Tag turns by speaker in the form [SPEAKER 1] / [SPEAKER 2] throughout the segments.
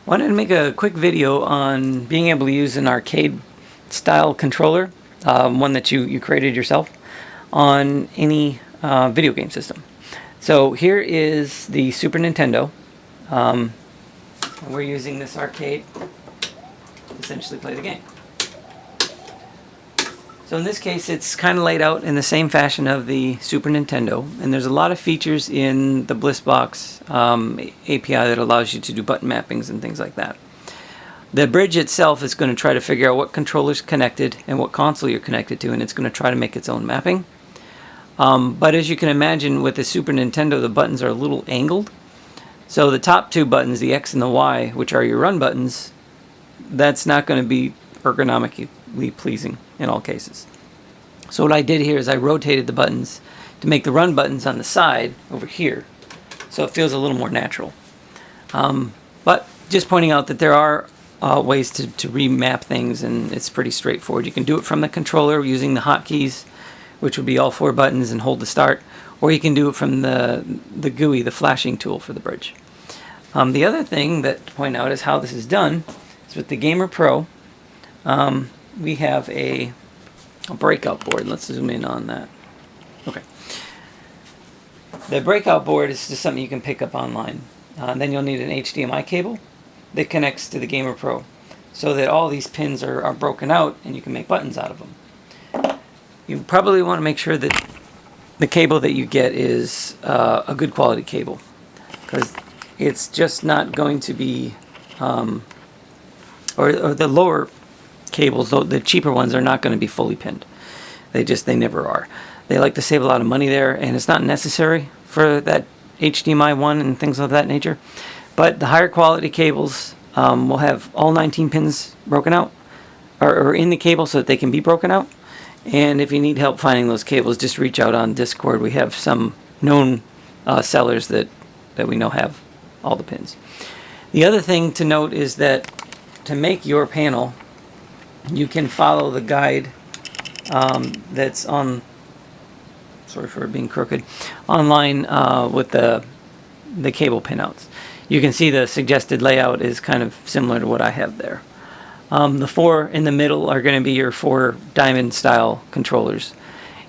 [SPEAKER 1] Wanted to make a quick video on being able to use an arcade style controller, one that you created yourself, on any video game system. So here is the Super Nintendo. We're using this arcade to essentially play the game. So in this case, it's kind of laid out in the same fashion of the Super Nintendo, and there's a lot of features in the Bliss-Box API that allows you to do button mappings and things like that. The bridge itself is going to try to figure out what controller's connected and what console you're connected to, and it's going to try to make its own mapping. But as you can imagine, with the Super Nintendo, the buttons are a little angled. So the top two buttons, the X and the Y, which are your run buttons, that's not going to be ergonomically pleasing in all cases. So what I did here is I rotated the buttons to make the run buttons on the side over here, so it feels a little more natural. But just pointing out that there are ways to remap things, and it's pretty straightforward. You can do it from the controller using the hotkeys, which would be all four buttons, and hold to start, or you can do it from the GUI, the flashing tool for the bridge. The other thing that to point out is how this is done is with the Gamer Pro. We have a breakout board. Let's zoom in on that. Okay. The breakout board is just something you can pick up online. Then you'll need an HDMI cable that connects to the Gamer Pro, so that all these pins are broken out and you can make buttons out of them. You probably want to make sure that the cable that you get is a good quality cable, because it's just not going to be, or the lower cables, though the cheaper ones, are not going to be fully pinned. They never are. They like to save a lot of money there, and it's not necessary for that HDMI one and things of that nature. But the higher quality cables will have all 19 pins broken out, or in the cable, so that they can be broken out. And if you need help finding those cables, just reach out on Discord. We have some known sellers that we know have all the pins. The other thing to note is that to make your panel, you can follow the guide that's on, sorry for being crooked, online with the cable pinouts. You can see the suggested layout is kind of similar to what I have there. The four in the middle are going to be your 4 diamond style controllers.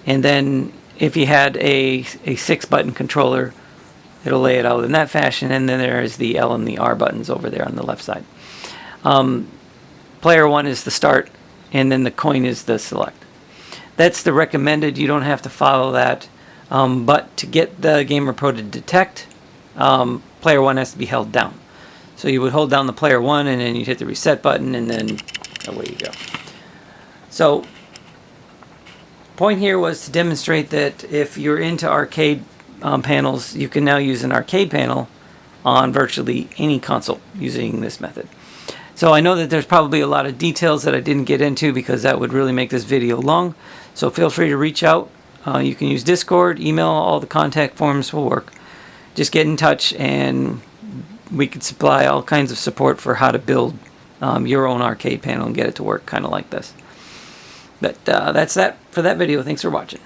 [SPEAKER 1] And then if you had a 6-button controller, it'll lay it out in that fashion. And then there's the L and the R buttons over there on the left side. Player 1 is the start, and then the coin is the select. That's the recommended. You don't have to follow that. But to get the Gamer Pro to detect, player 1 has to be held down. So you would hold down the player 1, and then you hit the reset button, and then away you go. So point here was to demonstrate that if you're into arcade panels, you can now use an arcade panel on virtually any console using this method. So I know that there's probably a lot of details that I didn't get into, because that would really make this video long. So feel free to reach out. You can use Discord, email, all the contact forms will work. Just get in touch, and we could supply all kinds of support for how to build your own arcade panel and get it to work kind of like this. But that's that for that video. Thanks for watching.